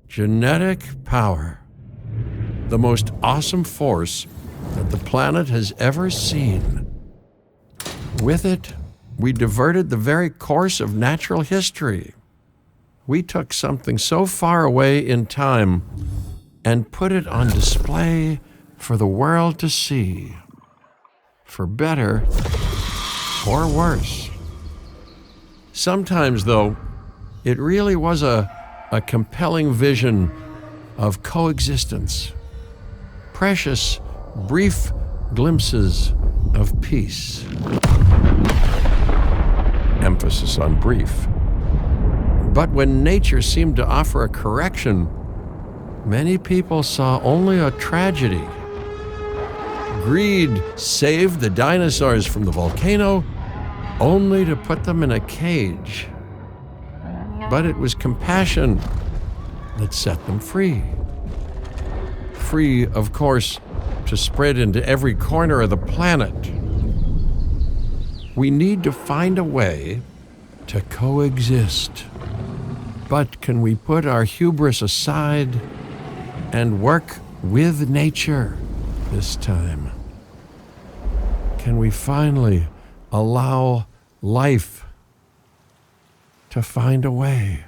Genetic power. The most awesome force that the planet has ever seen. With it, we diverted the very course of natural history. We took something so far away in time and put it on display for the world to see. For better or worse. Sometimes, though, it really was a compelling vision of coexistence. Precious, brief glimpses of peace. Emphasis on brief. But when nature seemed to offer a correction, many people saw only a tragedy. Greed saved the dinosaurs from the volcano, only to put them in a cage. But it was compassion that set them free. Free, of course, to spread into every corner of the planet. We need to find a way to coexist. But can we put our hubris aside and work with nature this time? Can we finally allow life to find a way?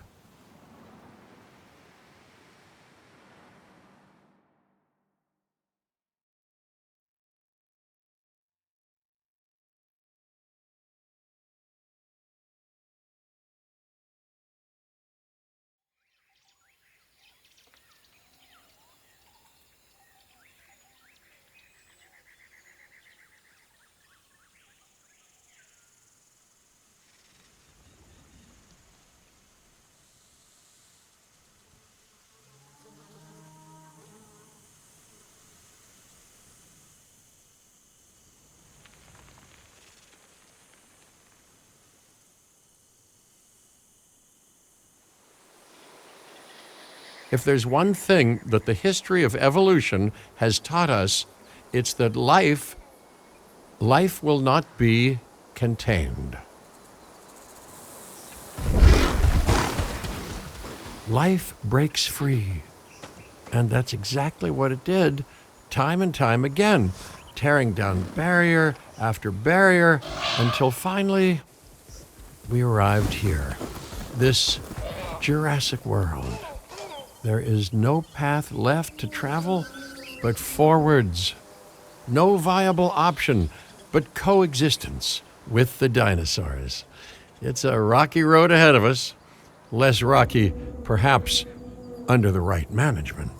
If there's one thing that the history of evolution has taught us, it's that life will not be contained. Life breaks free. And that's exactly what it did, time and time again, tearing down barrier after barrier, until finally we arrived here, this Jurassic World. There is no path left to travel but forwards. No viable option but coexistence with the dinosaurs. It's a rocky road ahead of us. Less rocky, perhaps, under the right management.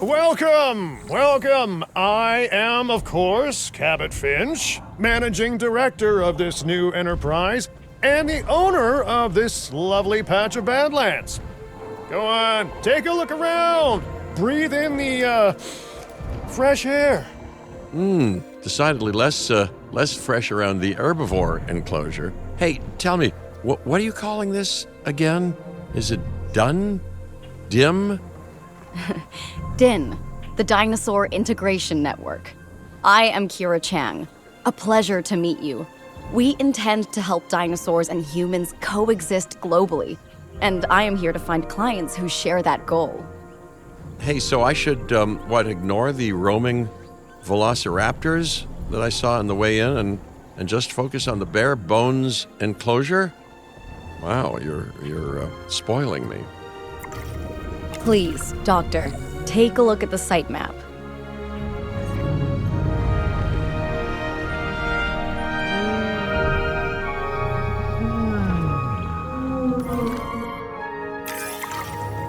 Welcome, welcome. I am, of course, Cabot Finch, managing director of this new enterprise and the owner of this lovely patch of Badlands. Go on, take a look around. Breathe in the, fresh air. Decidedly less fresh around the herbivore enclosure. Hey, tell me, what are you calling this again? Is it done? Dim? DIN, the Dinosaur Integration Network. I am Kira Chang. A pleasure to meet you. We intend to help dinosaurs and humans coexist globally, and I am here to find clients who share that goal. Hey, so I should, ignore the roaming velociraptors that I saw on the way in and just focus on the bare bones enclosure? Wow, you're spoiling me. Please, Doctor, take a look at the site map.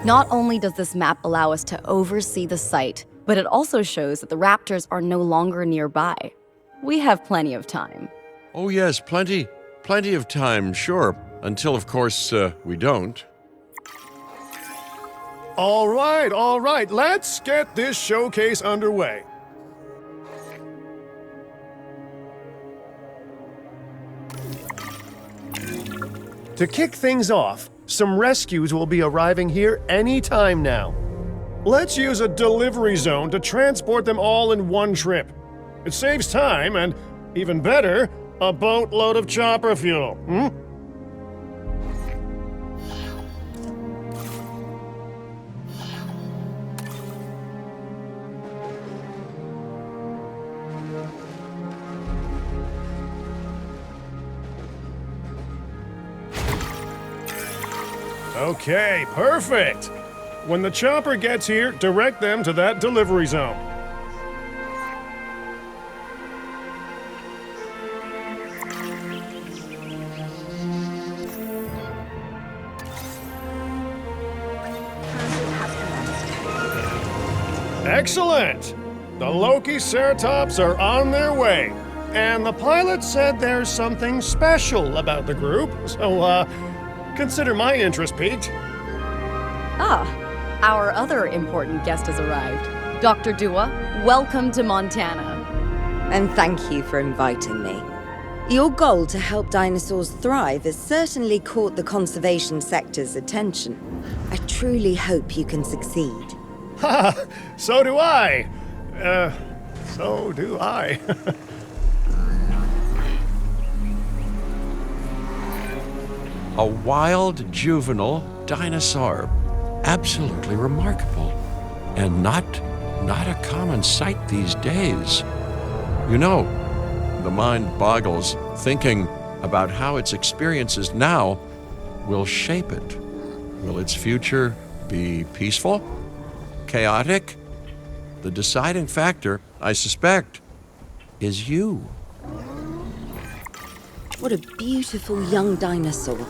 Not only does this map allow us to oversee the site, but it also shows that the raptors are no longer nearby. We have plenty of time. Oh yes, plenty of time, sure. Until, of course, we don't. All right, let's get this showcase underway. To kick things off, some rescues will be arriving here any time now. Let's use a delivery zone to transport them all in one trip. It saves time and, even better, A boatload of chopper fuel, hmm? Okay, perfect. When the chopper gets here, direct them to that delivery zone. Excellent! The Loki-Ceratops are on their way. And the pilot said there's something special about the group, so, consider my interest piqued. Ah, our other important guest has arrived. Dr. Dua, welcome to Montana. And thank you for inviting me. Your goal to help dinosaurs thrive has certainly caught the conservation sector's attention. I truly hope you can succeed. Ha! So do I. So do I. A wild juvenile dinosaur. Absolutely remarkable. And not a common sight these days. You know, the mind boggles thinking about how its experiences now will shape it. Will its future be peaceful? Chaotic? The deciding factor, I suspect, is you. What a beautiful young dinosaur.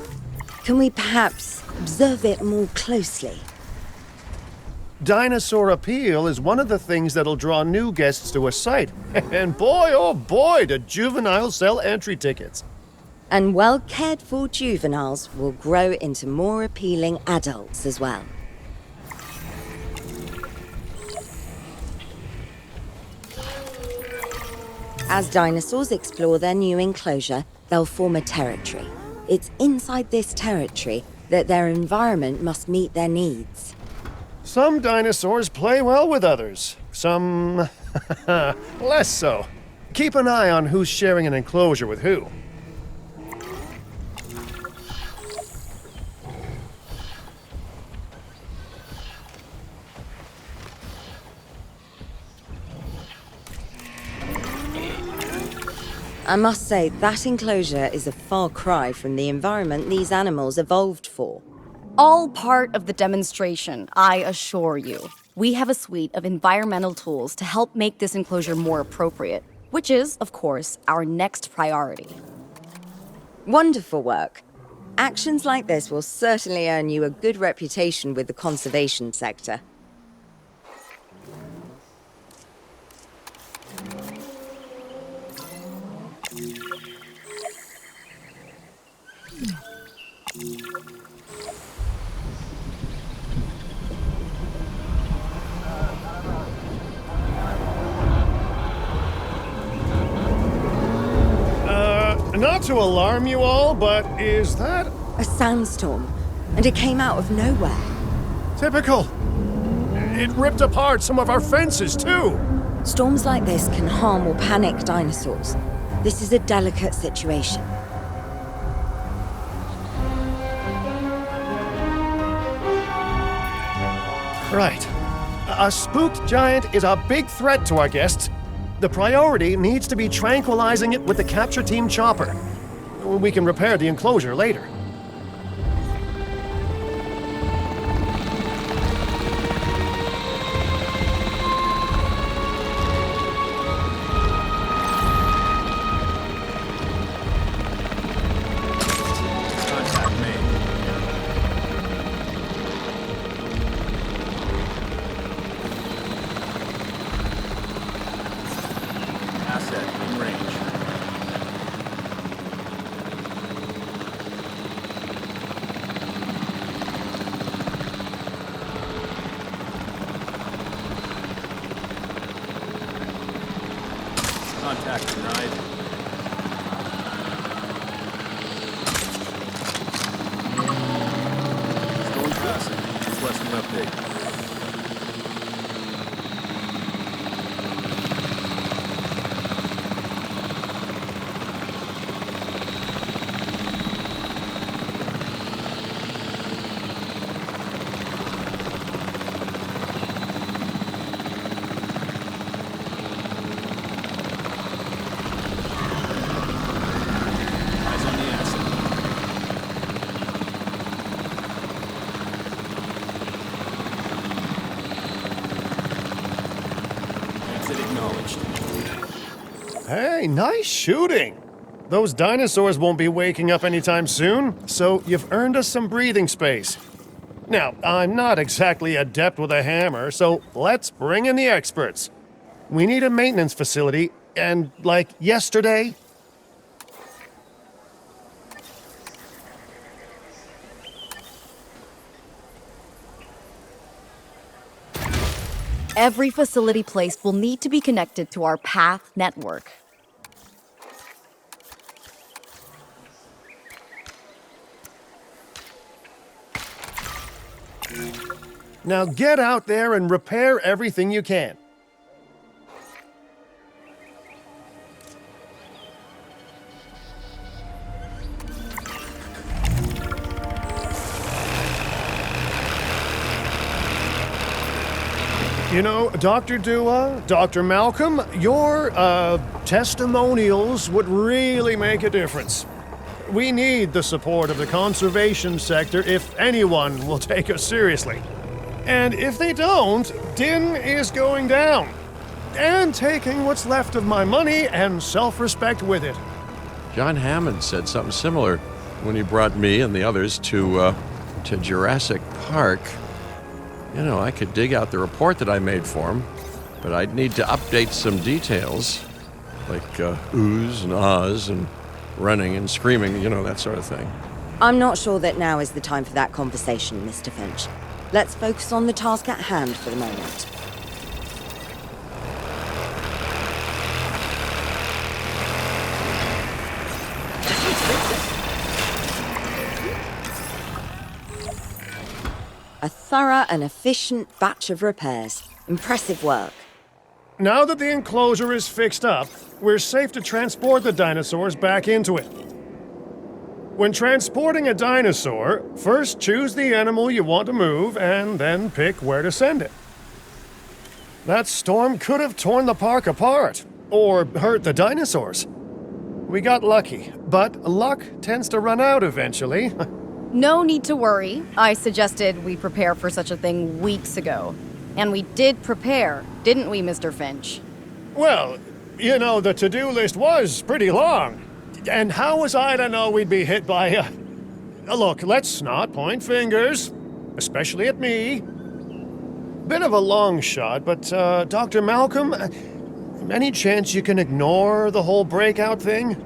Can we perhaps observe it more closely? Dinosaur appeal is one of the things that'll draw new guests to a site. And boy, oh boy, do juveniles sell entry tickets. And well-cared-for juveniles will grow into more appealing adults as well. As dinosaurs explore their new enclosure, they'll form a territory. It's inside this territory that their environment must meet their needs. Some dinosaurs play well with others. Some less so. Keep an eye on who's sharing an enclosure with who. I must say, that enclosure is a far cry from the environment these animals evolved for. All part of the demonstration, I assure you. We have a suite of environmental tools to help make this enclosure more appropriate, which is, of course, our next priority. Wonderful work. Actions like this will certainly earn you a good reputation with the conservation sector. Not to alarm you all, but is that A sandstorm, and it came out of nowhere. typical? It ripped apart some of our fences, too. Storms like this can harm or panic dinosaurs. This is a delicate situation. Right. A spooked giant is a big threat to our guests. The priority needs to be tranquilizing it with the capture team chopper. We can repair the enclosure later. Contact denied. Storm passing. Requesting update. Hey, nice shooting. Those dinosaurs won't be waking up anytime soon, so you've earned us some breathing space. Now, I'm not exactly adept with a hammer, so let's bring in the experts. We need a maintenance facility, and like yesterday. Every facility placed will need to be connected to our path network. Now get out there and repair everything you can. You know, Dr. Dua, Dr. Malcolm, your testimonials would really make a difference. We need the support of the conservation sector if anyone will take us seriously. And if they don't, DIN is going down. And taking what's left of my money and self-respect with it. John Hammond said something similar when he brought me and the others to Jurassic Park. You know, I could dig out the report that I made for him, but I'd need to update some details, like oohs and ahs and running and screaming, you know, that sort of thing. I'm not sure that now is the time for that conversation, Mr. Finch. Let's focus on the task at hand for the moment. A thorough and efficient batch of repairs. Impressive work. Now that the enclosure is fixed up, we're safe to transport the dinosaurs back into it. When transporting a dinosaur, first choose the animal you want to move and then pick where to send it. That storm could have torn the park apart, or hurt the dinosaurs. We got lucky, but luck tends to run out eventually. No need to worry. I suggested we prepare for such a thing weeks ago. And we did prepare, didn't we, Mr. Finch? Well, you know, the to-do list was pretty long. And how was I to know we'd be hit by a... Look, let's not point fingers, especially at me. Bit of a long shot, but, Dr. Malcolm, any chance you can ignore the whole breakout thing?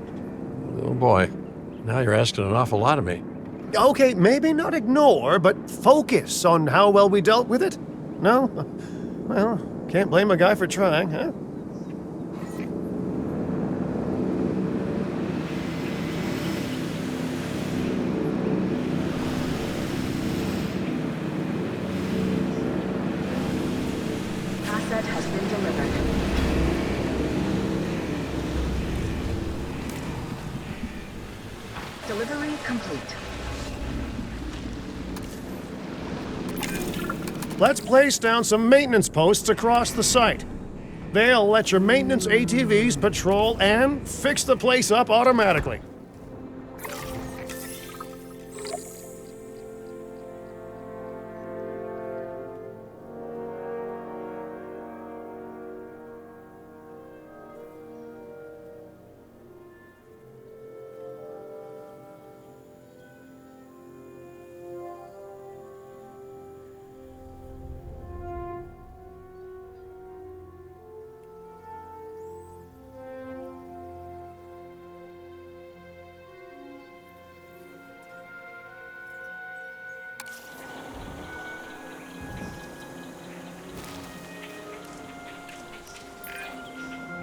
Oh boy, now you're asking an awful lot of me. Okay, maybe not ignore, but focus on how well we dealt with it? No? Well, can't blame a guy for trying, huh? Asset has been delivered. Delivery complete. Let's place down some maintenance posts across the site. They'll let your maintenance ATVs patrol and fix the place up automatically.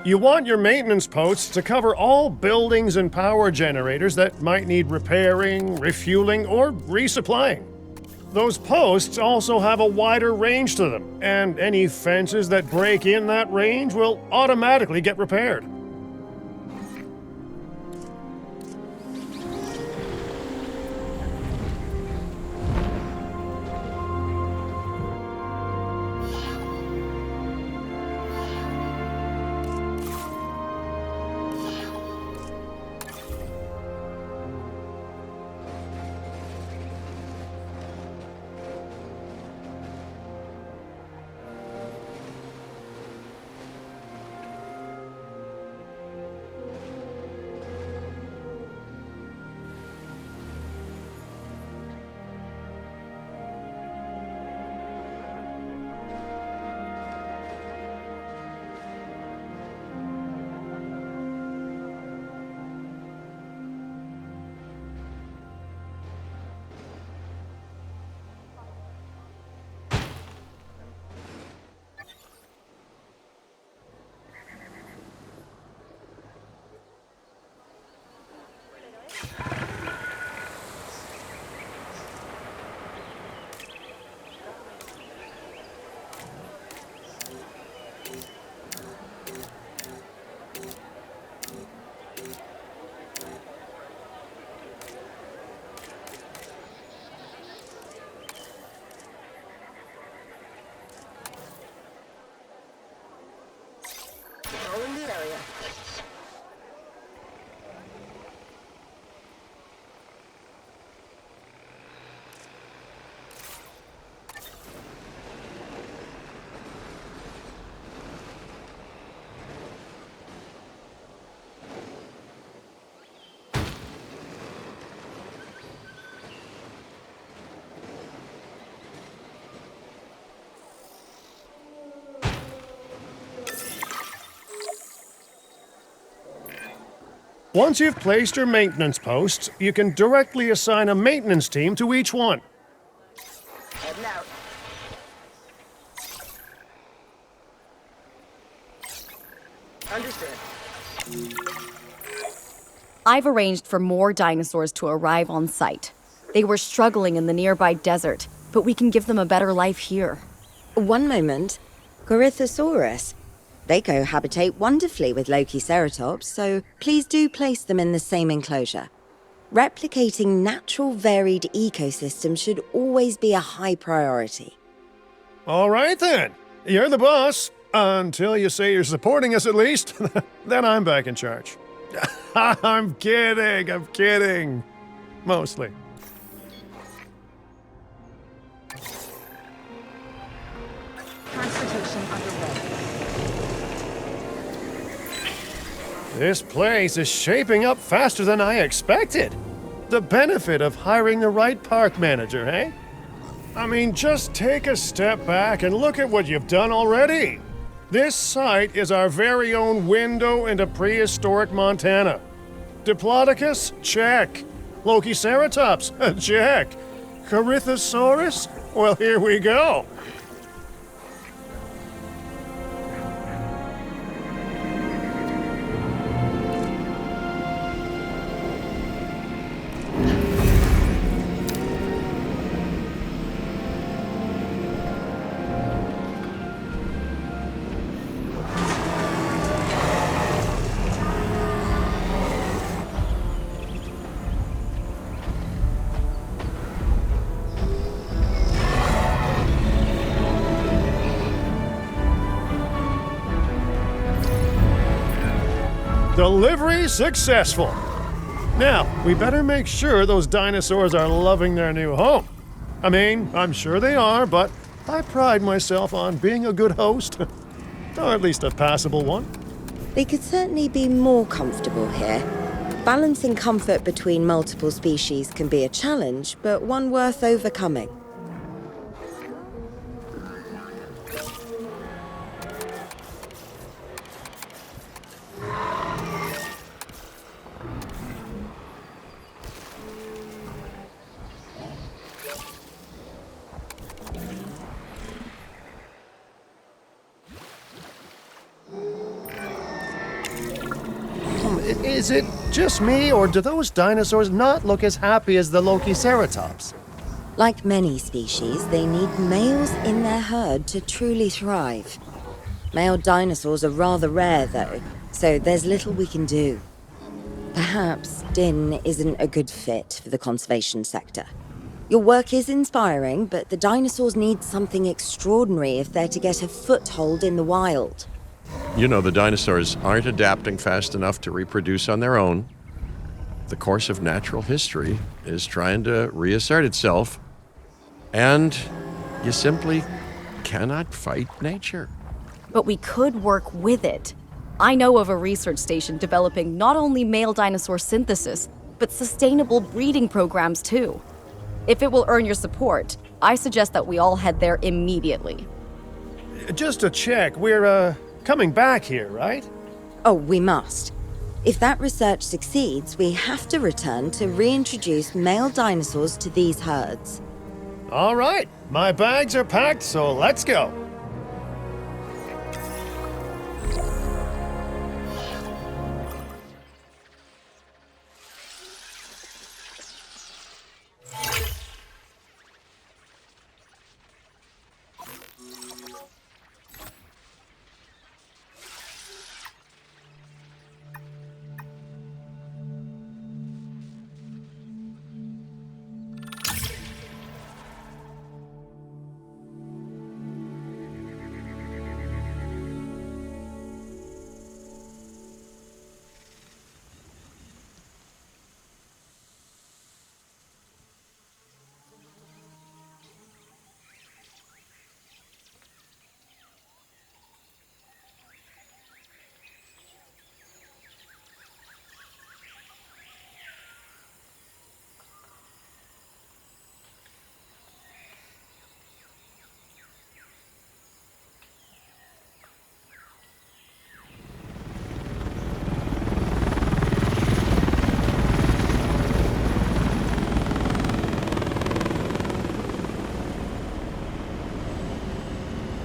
You want your maintenance posts to cover all buildings and power generators that might need repairing, refueling, or resupplying. Those posts also have a wider range to them, and any fences that break in that range will automatically get repaired. Once you've placed your maintenance posts, you can directly assign a maintenance team to each one. Heading out. Understood. I've arranged for more dinosaurs to arrive on site. They were struggling in the nearby desert, but we can give them a better life here. One moment. Corythosaurus. They cohabitate wonderfully with Lokiceratops, so please do place them in the same enclosure. Replicating natural varied ecosystems should always be a high priority. All right then. You're the boss. Until you say you're supporting us at least. Then I'm back in charge. I'm kidding. Mostly. Transportation underway. This place is shaping up faster than I expected. The benefit of hiring the right park manager, eh? I mean, just take a step back and look at what you've done already. This site is our very own window into prehistoric Montana. Diplodocus? Check. Lokiceratops? Check. Corythosaurus? Well, here we go. Delivery successful. Now, we better make sure those dinosaurs are loving their new home. I mean, I'm sure they are, but I pride myself on being a good host. Or at least a passable one. They could certainly be more comfortable here. Balancing comfort between multiple species can be a challenge, but one worth overcoming. Is it just me, or do those dinosaurs not look as happy as the Lokiceratops? Like many species, they need males in their herd to truly thrive. Male dinosaurs are rather rare, though, so there's little we can do. Perhaps DIN isn't a good fit for the conservation sector. Your work is inspiring, but the dinosaurs need something extraordinary if they're to get a foothold in the wild. You know, the dinosaurs aren't adapting fast enough to reproduce on their own. The course of natural history is trying to reassert itself, and you simply cannot fight nature. But we could work with it. I know of a research station developing not only male dinosaur synthesis, but sustainable breeding programs too. If it will earn your support, I suggest that we all head there immediately. Just to check, we're, coming back here, right? Oh, we must. If that research succeeds, we have to return to reintroduce male dinosaurs to these herds. All right, my bags are packed, so let's go.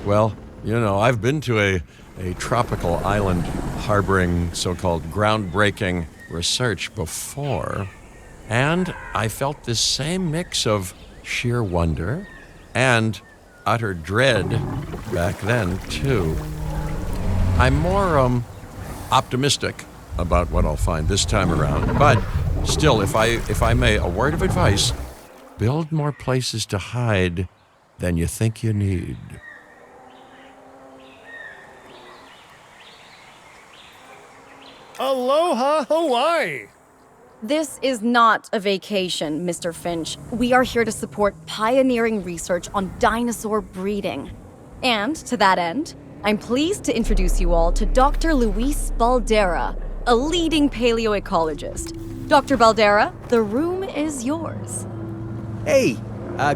Well, I've been to a tropical island harboring so-called groundbreaking research before, and I felt this same mix of sheer wonder and utter dread back then, too. I'm more optimistic about what I'll find this time around, but still, if I may, a word of advice: build more places to hide than you think you need. Aloha, Hawaii! This is not a vacation, Mr. Finch. We are here to support pioneering research on dinosaur breeding. And to that end, I'm pleased to introduce you all to Dr. Luis Baldera, a leading paleoecologist. Dr. Baldera, the room is yours. Hey,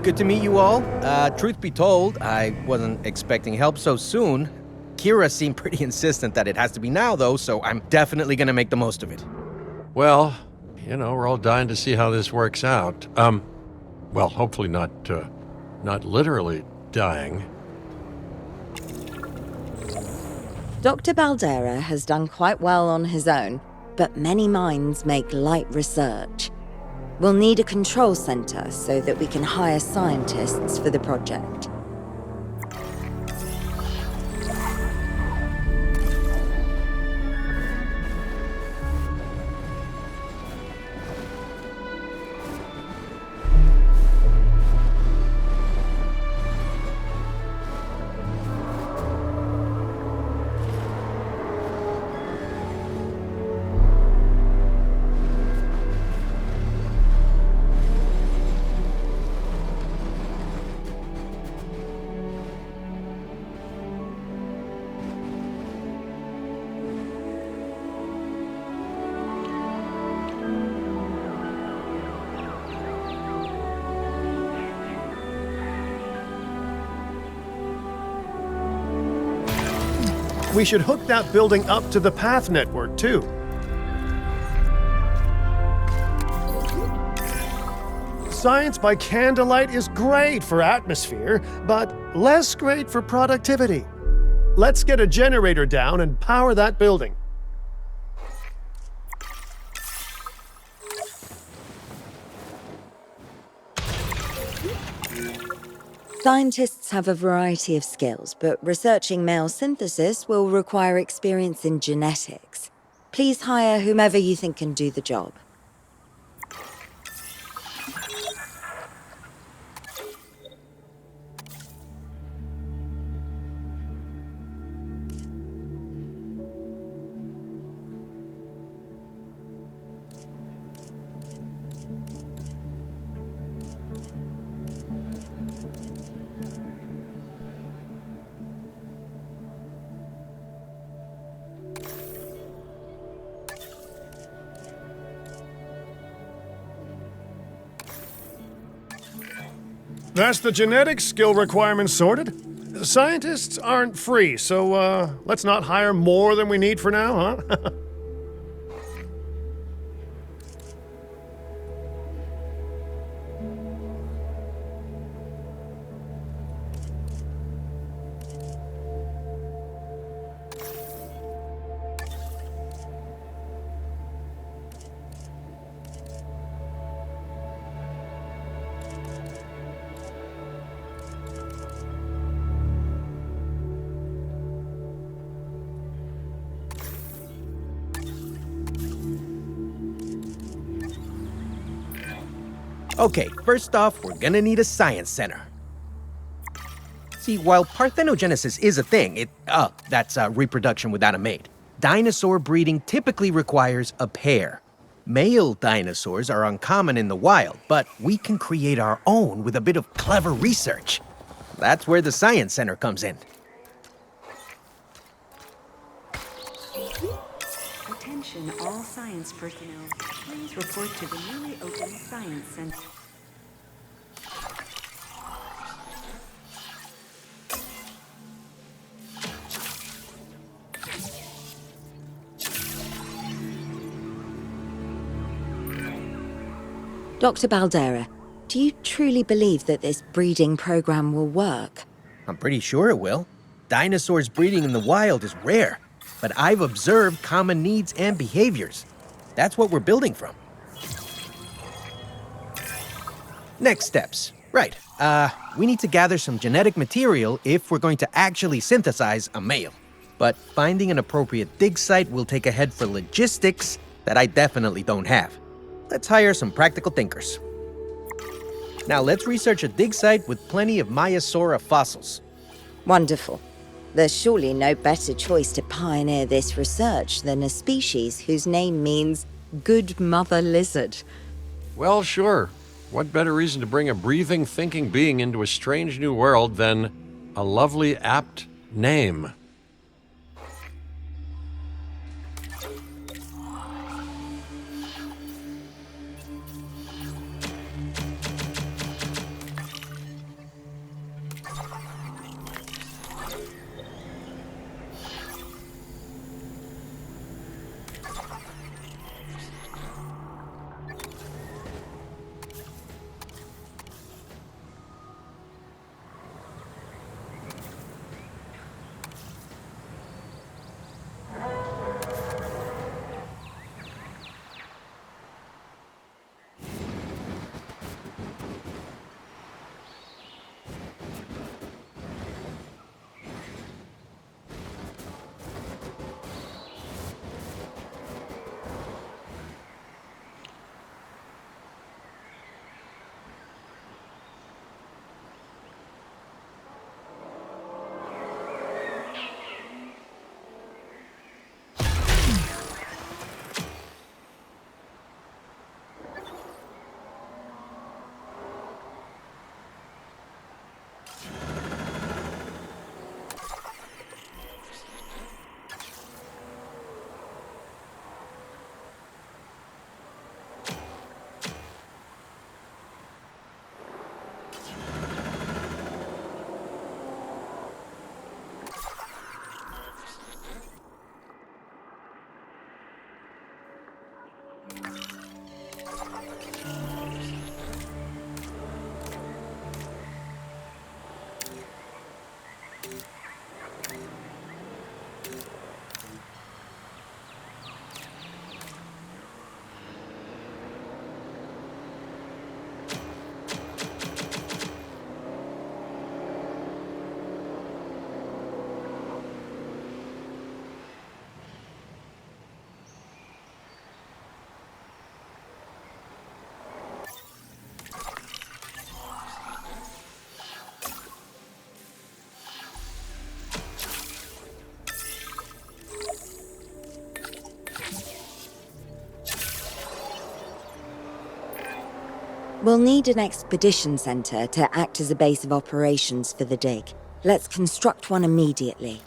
good to meet you all. Truth be told, I wasn't expecting help so soon. Kira seemed pretty insistent that it has to be now, though, so I'm definitely gonna make the most of it. Well, we're all dying to see how this works out. Well, hopefully not literally dying. Dr. Baldera has done quite well on his own, but many minds make light research. We'll need a control center so that we can hire scientists for the project. We should hook that building up to the path network, too. Science by candlelight is great for atmosphere, but less great for productivity. Let's get a generator down and power that building. Scientists have a variety of skills, but researching male synthesis will require experience in genetics. Please hire whomever you think can do the job. That's the genetic skill requirements sorted. Scientists aren't free, so let's not hire more than we need for now, huh? Okay, first off, we're gonna need a science center. See, while parthenogenesis is a thing, that's reproduction without a mate, dinosaur breeding typically requires a pair. Male dinosaurs are uncommon in the wild, but we can create our own with a bit of clever research. That's where the science center comes in. Attention all science personnel. Please report to the newly opened Science Center. Dr. Baldera, do you truly believe that this breeding program will work? I'm pretty sure it will. Dinosaurs breeding in the wild is rare, but I've observed common needs and behaviors. That's what we're building from. Next steps. Right. We need to gather some genetic material if we're going to actually synthesize a male. But finding an appropriate dig site will take a head for logistics that I definitely don't have. Let's hire some practical thinkers. Now let's research a dig site with plenty of Maiasaura fossils. Wonderful. There's surely no better choice to pioneer this research than a species whose name means good mother lizard. Well, sure. What better reason to bring a breathing, thinking being into a strange new world than a lovely, apt name? We'll need an expedition center to act as a base of operations for the dig. Let's construct one immediately.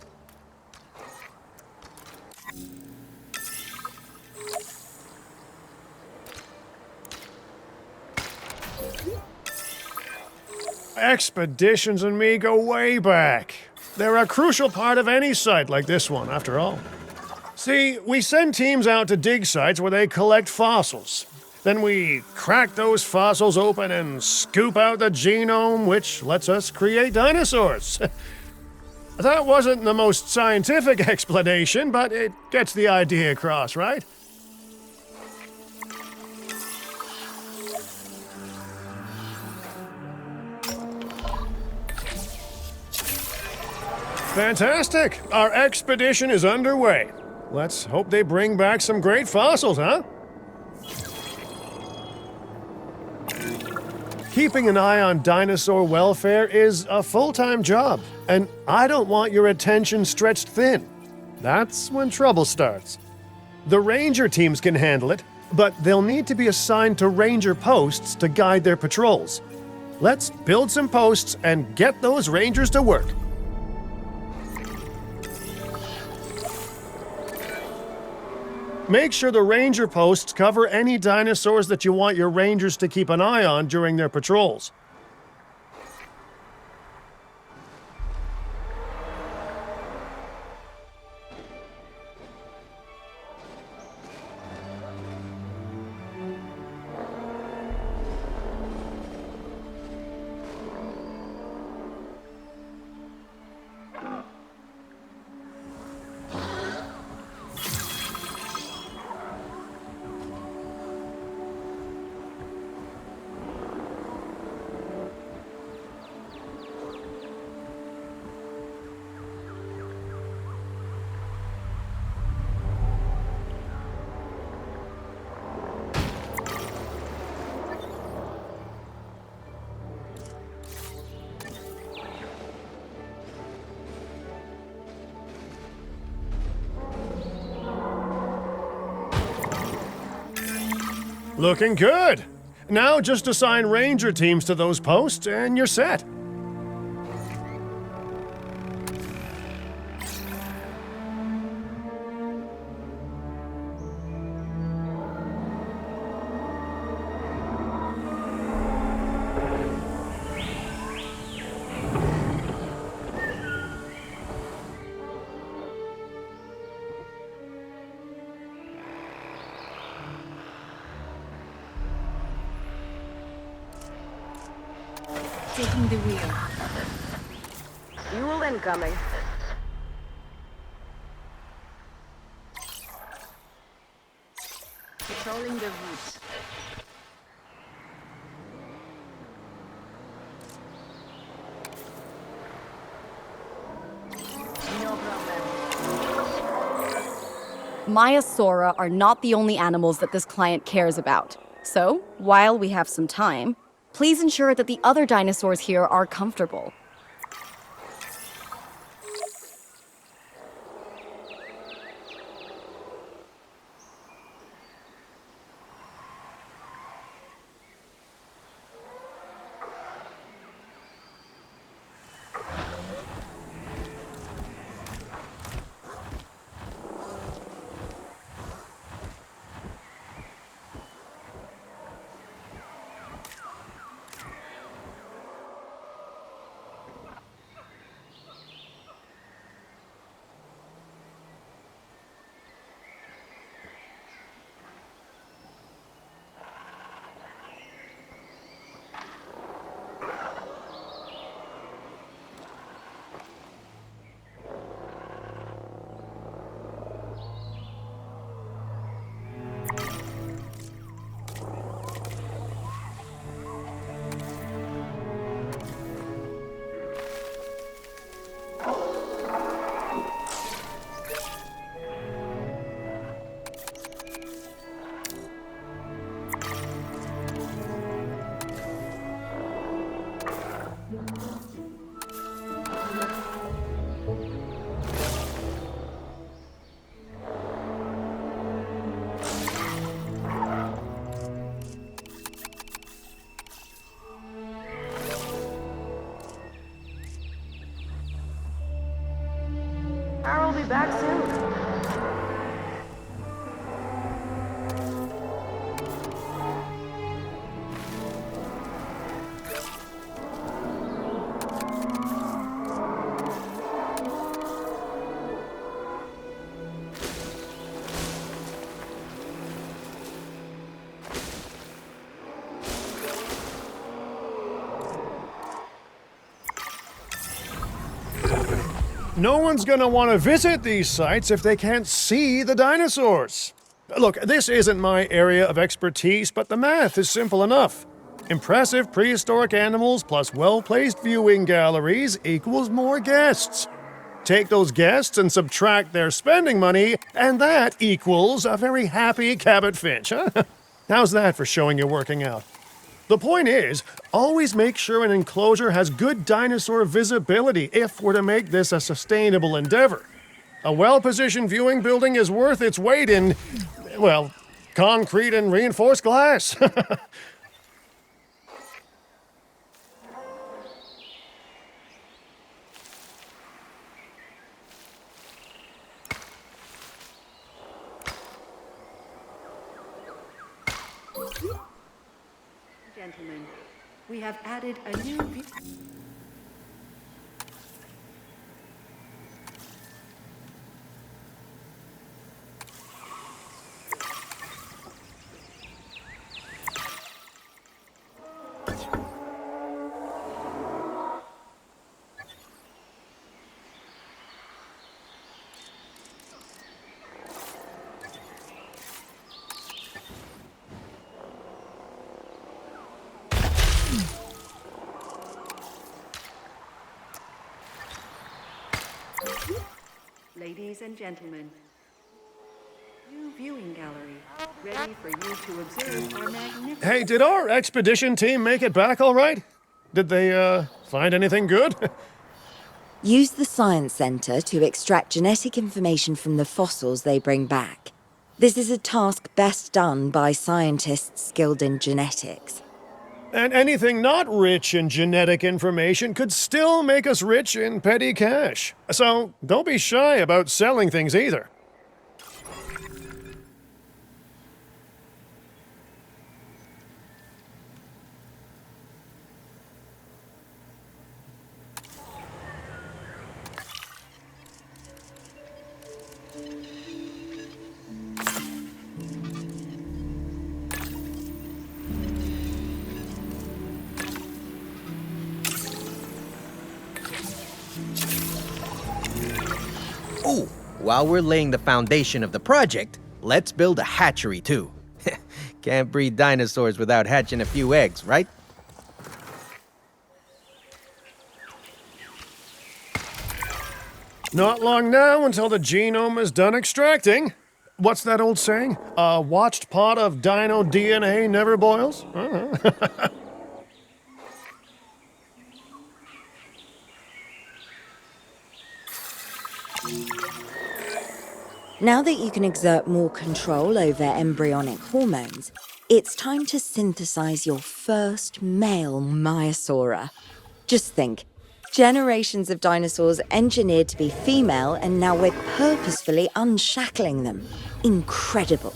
Expeditions and me go way back. They're a crucial part of any site like this one, after all. See, we send teams out to dig sites where they collect fossils. Then we crack those fossils open and scoop out the genome, which lets us create dinosaurs. That wasn't the most scientific explanation, but it gets the idea across, right? Fantastic! Our expedition is underway. Let's hope they bring back some great fossils, huh? Keeping an eye on dinosaur welfare is a full-time job, and I don't want your attention stretched thin. That's when trouble starts. The ranger teams can handle it, but they'll need to be assigned to ranger posts to guide their patrols. Let's build some posts and get those rangers to work. Make sure the ranger posts cover any dinosaurs that you want your rangers to keep an eye on during their patrols. Looking good. Now just assign ranger teams to those posts and you're set. Taking the wheel. Fuel incoming. Patrolling the route. No problem. Maiasaura are not the only animals that this client cares about. So, while we have some time, please ensure that the other dinosaurs here are comfortable. I'll be back soon. No one's gonna want to visit these sites if they can't see the dinosaurs. Look, this isn't my area of expertise, but the math is simple enough. Impressive prehistoric animals plus well-placed viewing galleries equals more guests. Take those guests and subtract their spending money, and that equals a very happy Cabot Finch, huh? How's that for showing you working out? The point is, always make sure an enclosure has good dinosaur visibility if we're to make this a sustainable endeavor. A well-positioned viewing building is worth its weight in, well, concrete and reinforced glass. Gentlemen, we have added a new Ladies and gentlemen, new viewing gallery, ready for you to observe our magnificent... Hey, did our expedition team make it back all right? Did they, find anything good? Use the Science Center to extract genetic information from the fossils they bring back. This is a task best done by scientists skilled in genetics. And anything not rich in genetic information could still make us rich in petty cash. So don't be shy about selling things either. Oh, while we're laying the foundation of the project, let's build a hatchery too. Can't breed dinosaurs without hatching a few eggs, right? Not long now until the genome is done extracting. What's that old saying? A watched pot of dino DNA never boils? Now that you can exert more control over embryonic hormones, it's time to synthesize your first male Maiasaura. Just think, generations of dinosaurs engineered to be female, and now we're purposefully unshackling them. Incredible.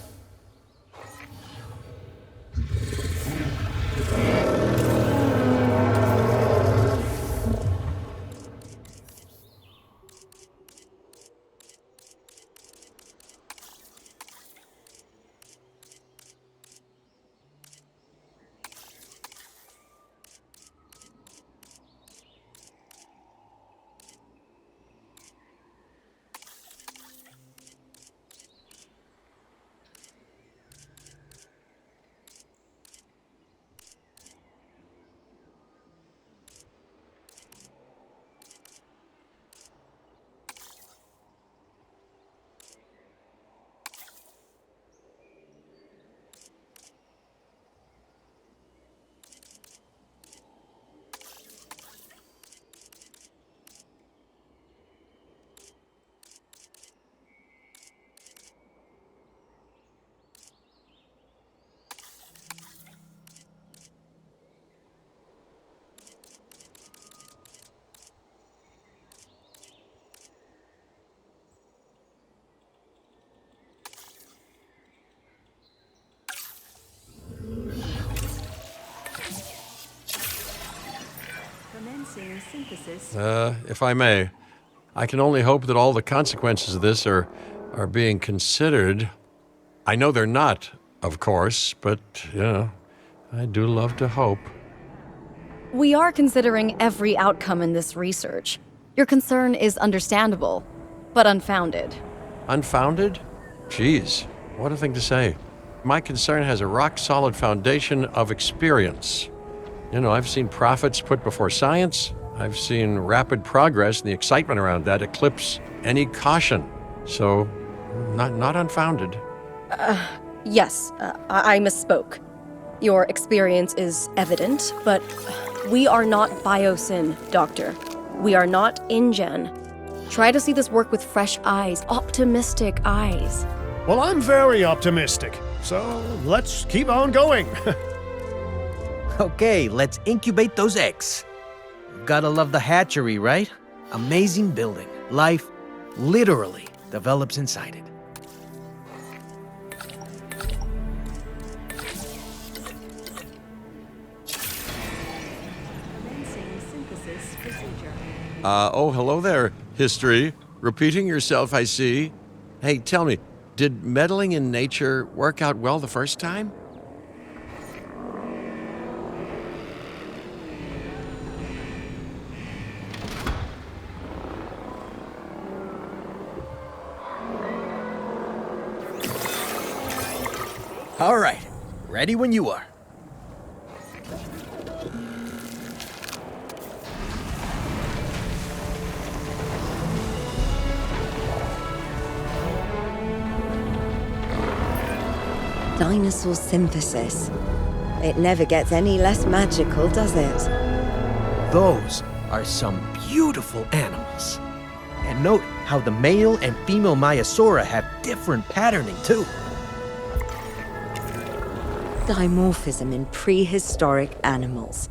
Commencing synthesis. If I may, I can only hope that all the consequences of this are being considered. I know they're not, of course, but, I do love to hope. We are considering every outcome in this research. Your concern is understandable, but unfounded. Unfounded? Geez, what a thing to say. My concern has a rock-solid foundation of experience. I've seen profits put before science. I've seen rapid progress, and the excitement around that eclipse any caution. So, not unfounded. Yes, I misspoke. Your experience is evident, but we are not Biosyn, Doctor. We are not InGen. Try to see this work with fresh eyes, optimistic eyes. Well, I'm very optimistic, so let's keep on going. Okay, let's incubate those eggs. Gotta love the hatchery, right? Amazing building. Life literally develops inside it. Commencing synthesis procedure. Oh, hello there, history. Repeating yourself, I see. Hey, tell me, did meddling in nature work out well the first time? All right, ready when you are. Dinosaur synthesis. It never gets any less magical, does it? Those are some beautiful animals. And note how the male and female Maiasaura have different patterning too. dimorphism in prehistoric animals.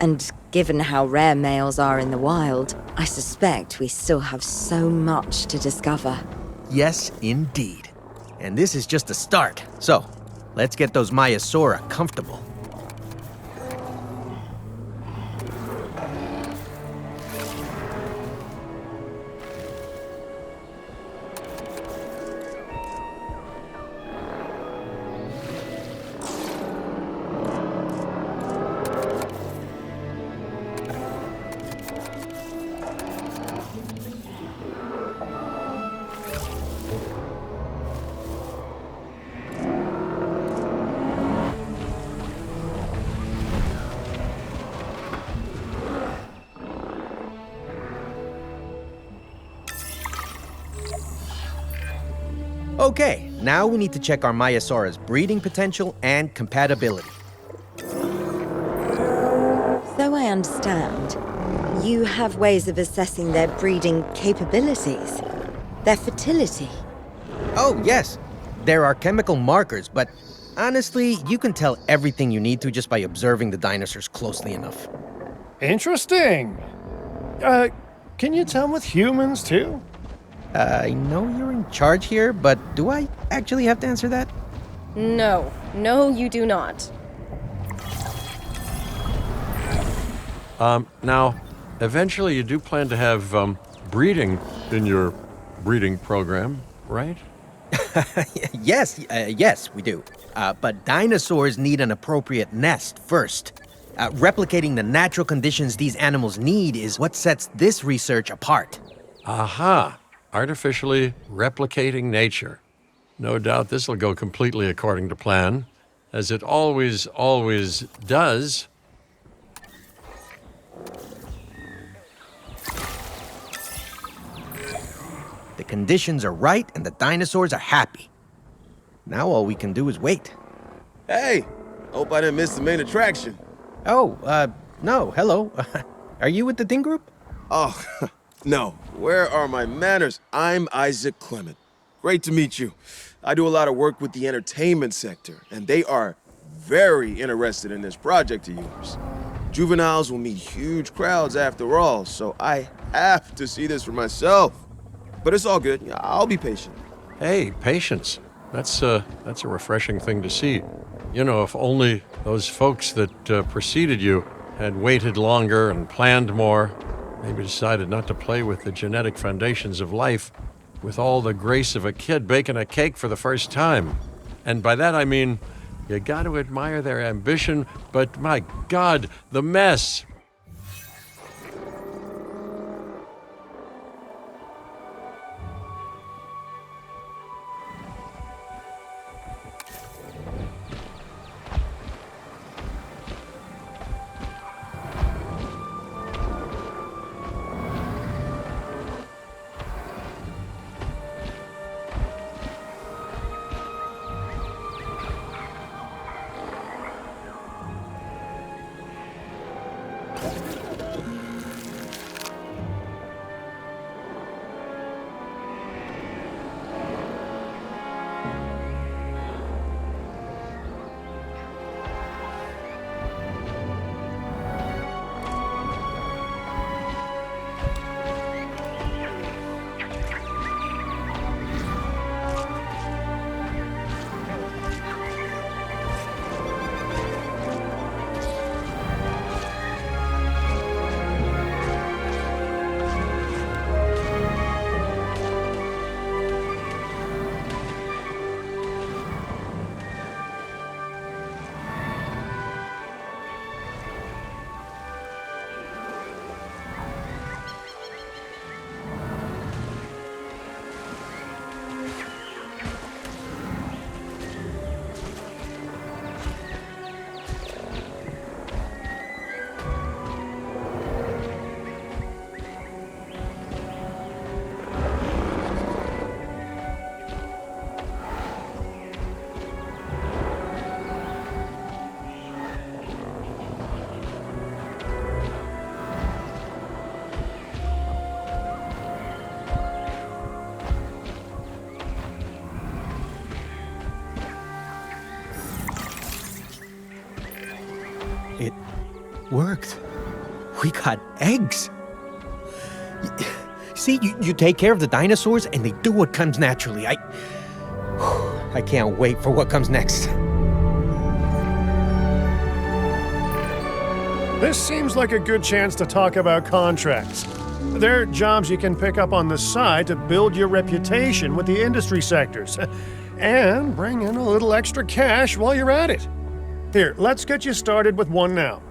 And given how rare males are in the wild, I suspect we still have so much to discover. Yes, indeed. And this is just a start. So, let's get those Maiasaura comfortable. Okay, now we need to check our Maiasaura's breeding potential and compatibility. So I understand, you have ways of assessing their breeding capabilities, their fertility. Oh, yes. There are chemical markers, but honestly, you can tell everything you need to just by observing the dinosaurs closely enough. Interesting. Can you tell with humans too? I know you're in charge here, but do I actually have to answer that? No, you do not. Now, eventually you do plan to have breeding in your breeding program, right? Yes, we do. But dinosaurs need an appropriate nest first. Replicating the natural conditions these animals need is what sets this research apart. Aha! Artificially replicating nature. No doubt this will go completely according to plan, as it always does. The conditions are right and the dinosaurs are happy. Now all we can do is wait. Hey, hope I didn't miss the main attraction. Oh, no, hello. Are you with the Ding Group? Oh, no. Where are my manners? I'm Isaac Clement. Great to meet you. I do a lot of work with the entertainment sector, and they are very interested in this project of yours. Juveniles will meet huge crowds after all, so I have to see this for myself. But it's all good. I'll be patient. Hey, patience. That's a refreshing thing to see. You know, if only those folks that preceded you had waited longer and planned more, maybe decided not to play with the genetic foundations of life with all the grace of a kid baking a cake for the first time. And by that I mean, you got to admire their ambition, but my God, the mess. It worked. We got eggs. See, you take care of the dinosaurs and they do what comes naturally. I can't wait for what comes next. This seems like a good chance to talk about contracts. They're jobs you can pick up on the side to build your reputation with the industry sectors. And bring in a little extra cash while you're at it. Here, let's get you started with one now.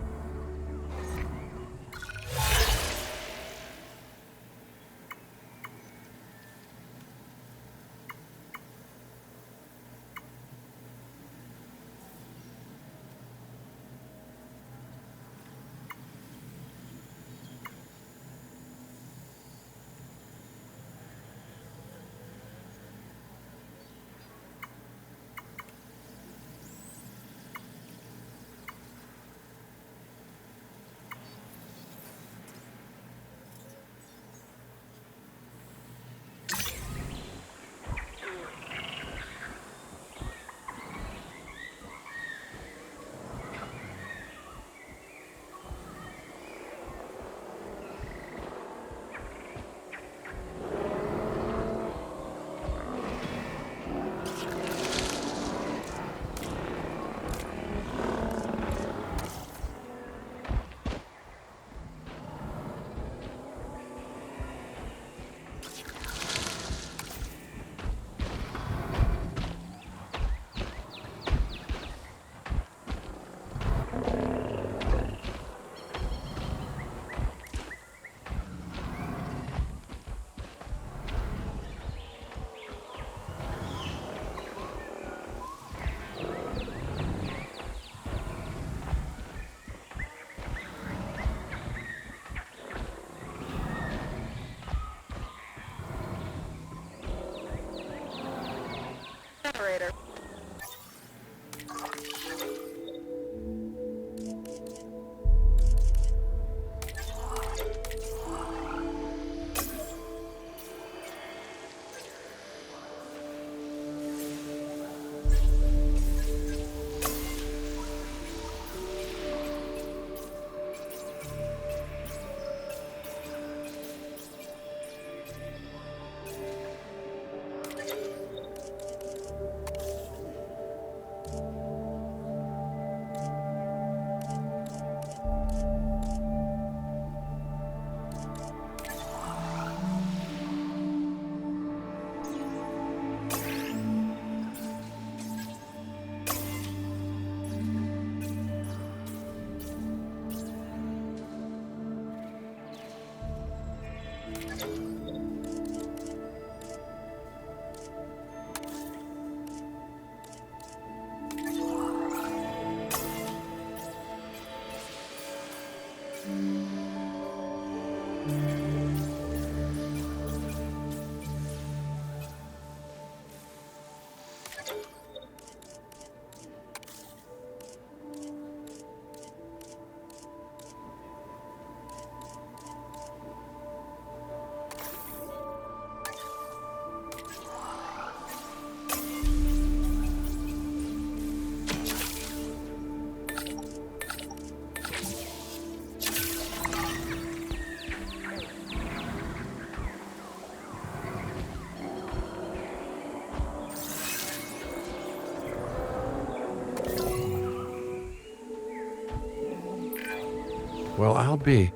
Well, I'll be.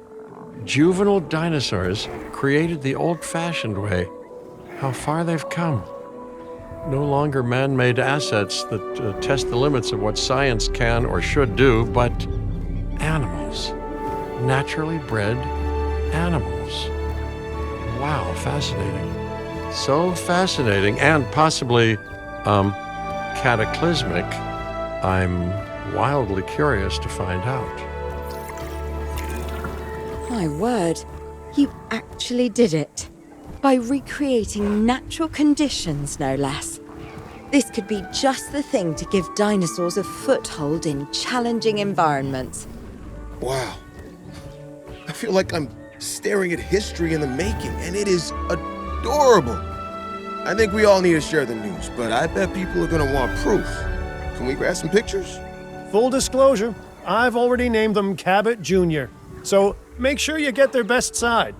Juvenile dinosaurs created the old-fashioned way. How far they've come. No longer man-made assets that test the limits of what science can or should do, but animals. Naturally bred animals. Wow, fascinating. So fascinating and possibly, cataclysmic. I'm wildly curious to find out. My word, you actually did it. By recreating natural conditions, no less. This could be just the thing to give dinosaurs a foothold in challenging environments. Wow. I feel like I'm staring at history in the making, and it is adorable. I think we all need to share the news, but I bet people are gonna want proof. Can we grab some pictures? Full disclosure, I've already named them Cabot Jr., so make sure you get their best side.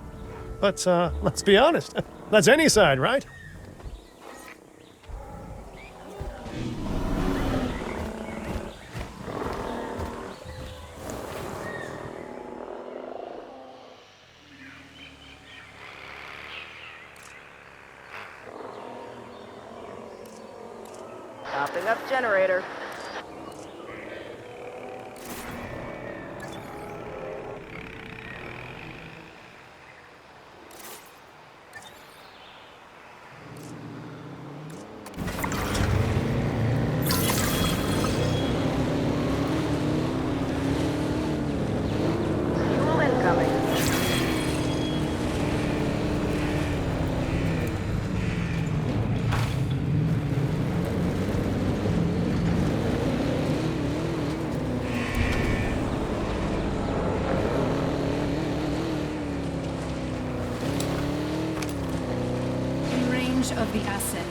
But let's be honest, that's any side, right? Topping up generator. Fuel incoming. In range of the asset.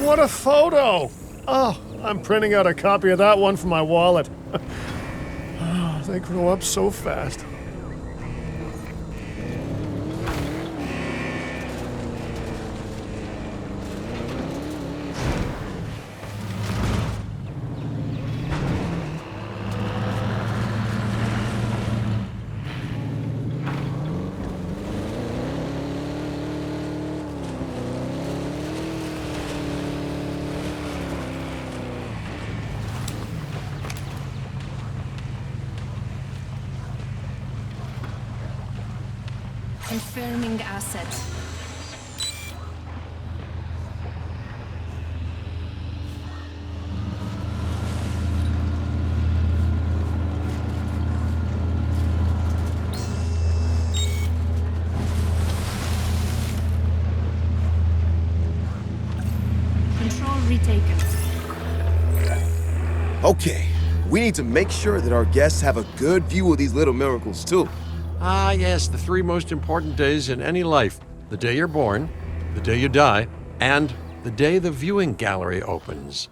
What a photo! Oh, I'm printing out a copy of that one for my wallet. Oh, they grow up so fast. Confirming asset. Control retaken. Okay, we need to make sure that our guests have a good view of these little miracles, too. Ah, yes, the three most important days in any life: the day you're born, the day you die, and the day the viewing gallery opens.